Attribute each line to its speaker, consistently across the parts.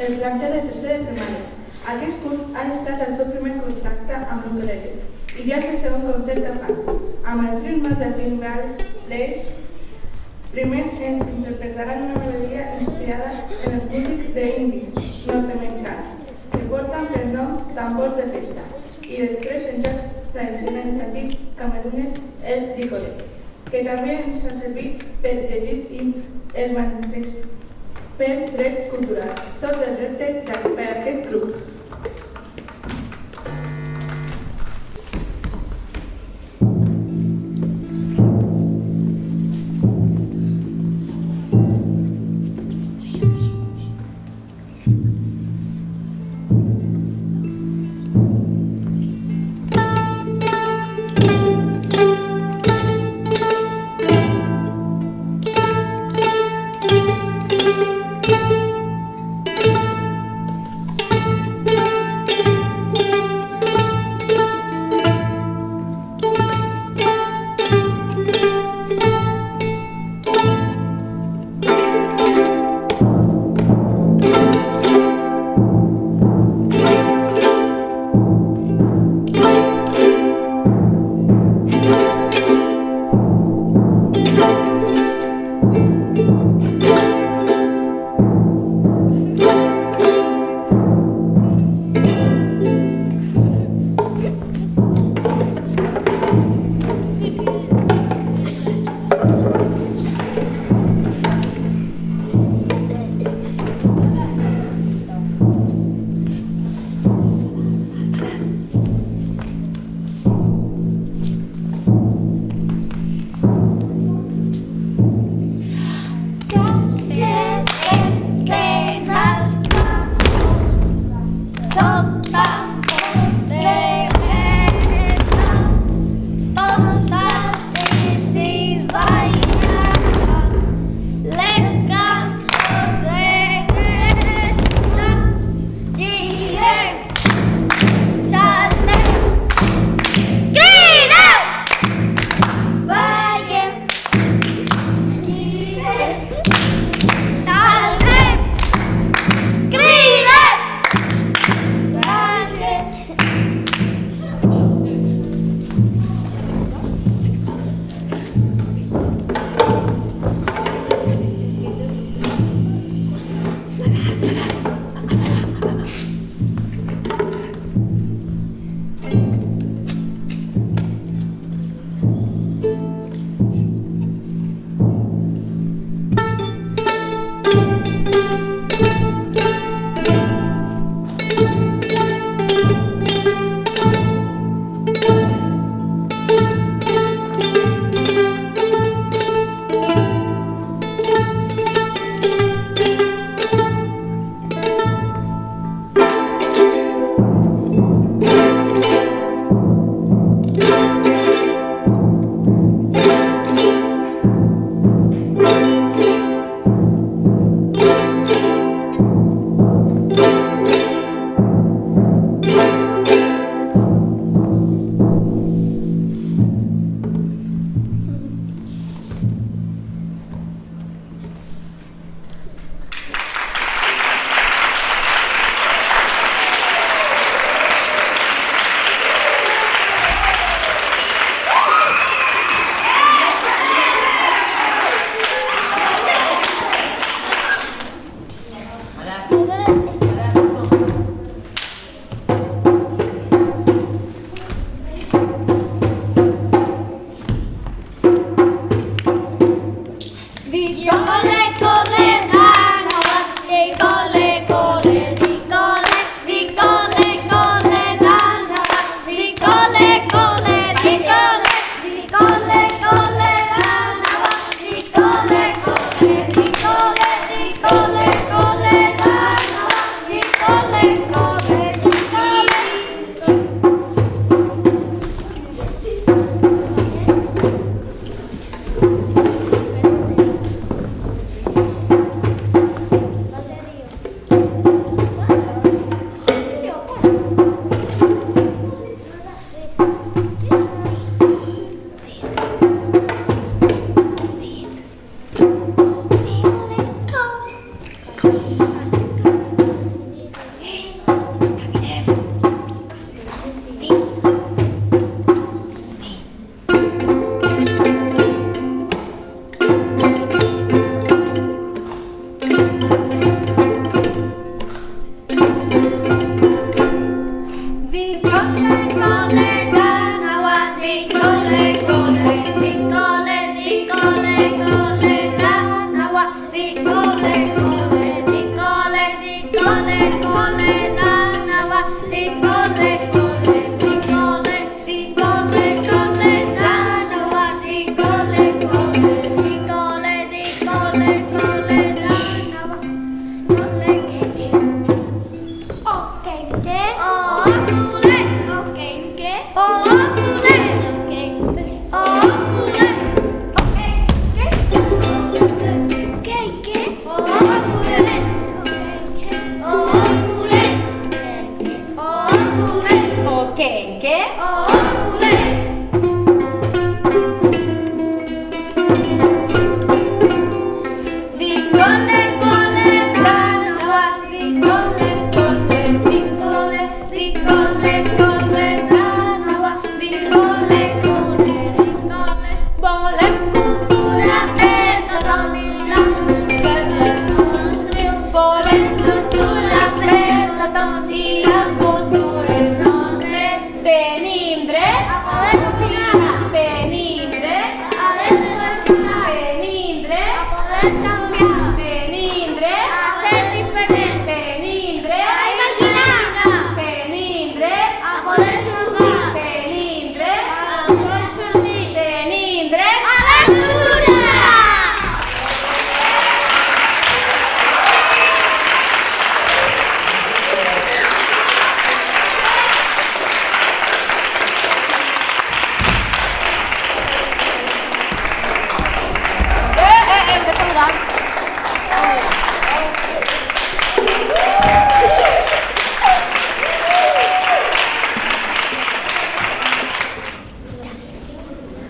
Speaker 1: el planter de tercer de primària. Aquest curs ha estat el seu primer contacte amb l'ukulele i ja és el segon concert que fan. Amb els ritmes de timbals, plays, primer ens interpretaran una melodia inspirada en els músics d'indis nord-americans que porten per noms tambors de festa i després en jocs tradicionals infantils camerunès el dícole, que també ens ha servit per llegir el manifest per drets culturals. Tots els reptes per a aquest grup.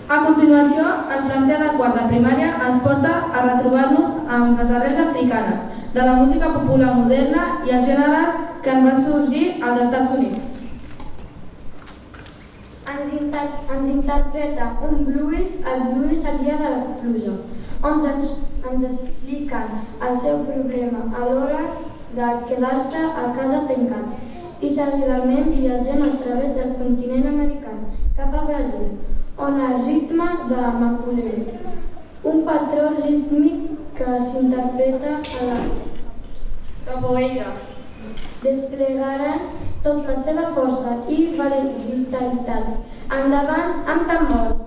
Speaker 2: A continuació, el planter de quart de primària ens porta a retrobar-nos amb les arrels africanes, de la música popular moderna i els gèneres que en van sorgir als Estats Units.
Speaker 3: Ens interpreta un blues, el blues el dia de la pluja, on ens expliquen el seu problema a l'hora de quedar-se a casa tancats i seguidament viatgem a través del continent americà cap a Brasil, on el ritme de maculele, un patró rítmic que s'interpreta a la
Speaker 2: Capoeira.
Speaker 3: Desplegaran tota la seva força i vitalitat. Endavant amb tambors!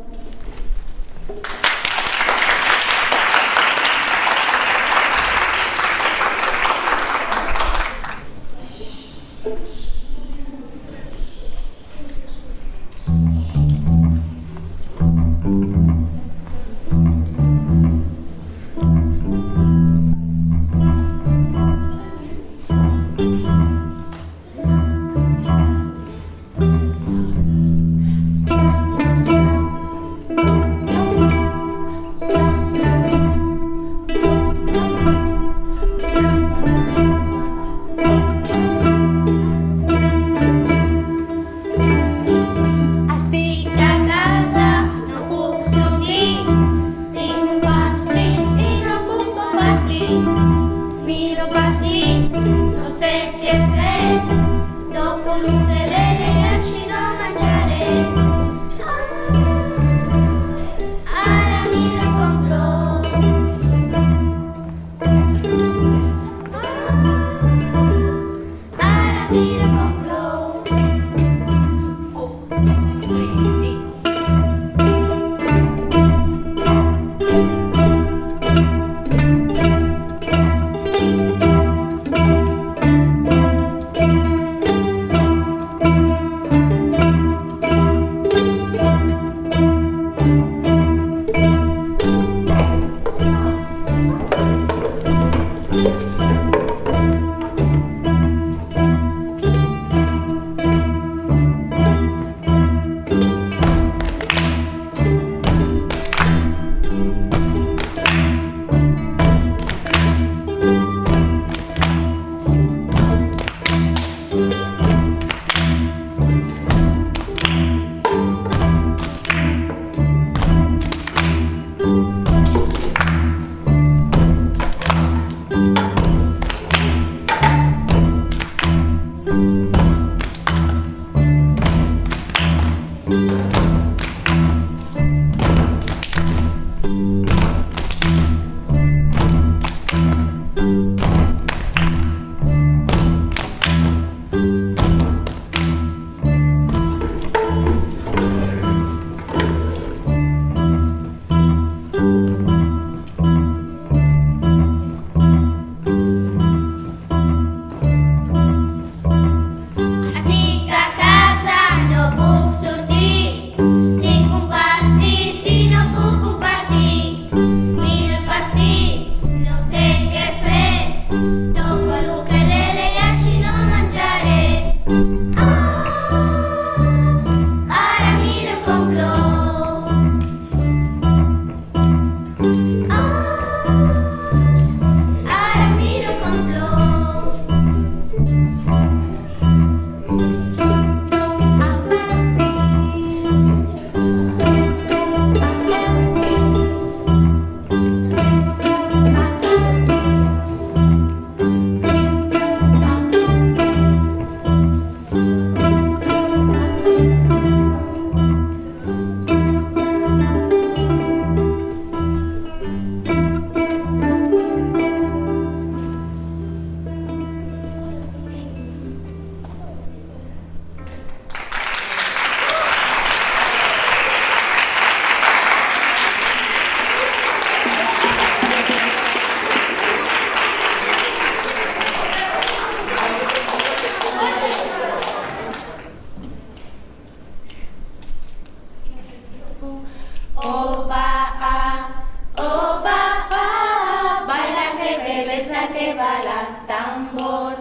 Speaker 4: baila tambor.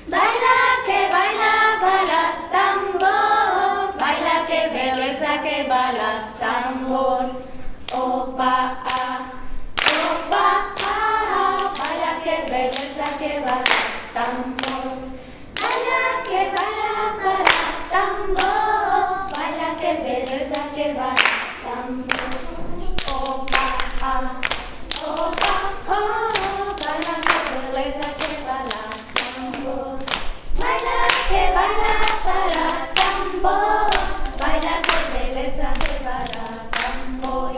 Speaker 4: Baila baila tambor. Baila que belleza que baila tambor. Opa, opa, baila que belleza que baila tambor. Baila tambor. Baila que belleza que baila tambor. Opa, opa, baila que belleza que baila tambor. Baila para tambor. Baila que belleza que baila tambor.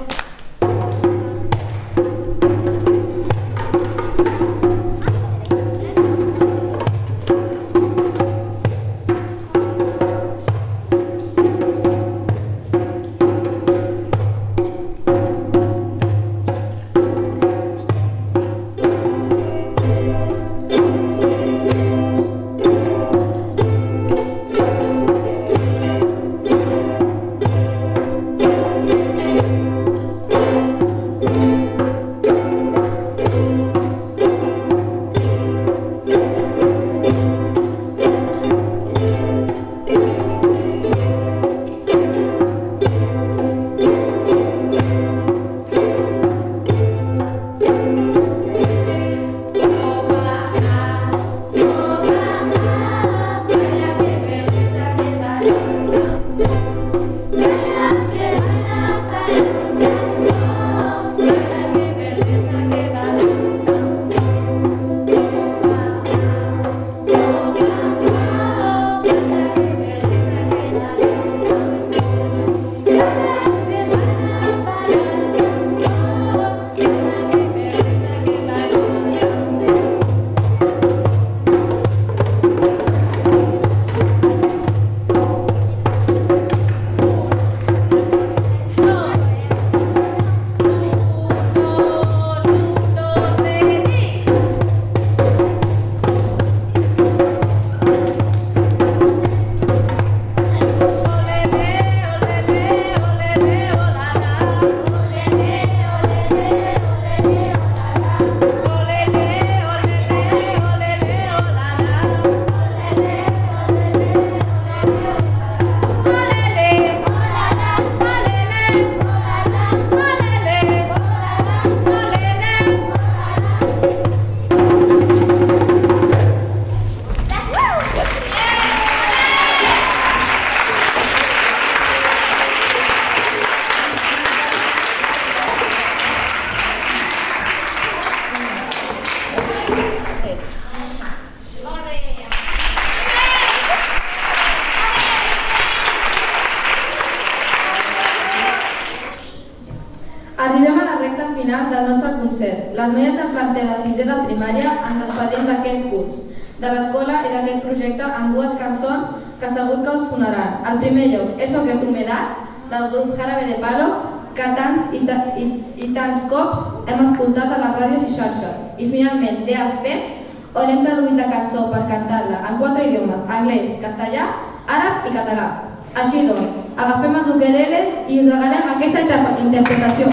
Speaker 2: Arribem a la recta final del nostre concert. Les noies del planter de sisè de primària ens despedim d'aquest curs, de l'escola i d'aquest projecte amb dues cançons que segur que us sonaran. En primer lloc, Eso que tú me das, del grup Jarabe de Palo, que tants i tants cops hem escoltat a les ràdios i xarxes. I finalment, DAFP, on hem traduït la cançó per cantar-la en 4 idiomes, anglès, castellà, àrab i català. Així doncs, agafem els ukeleles i us regalem aquesta interpretació.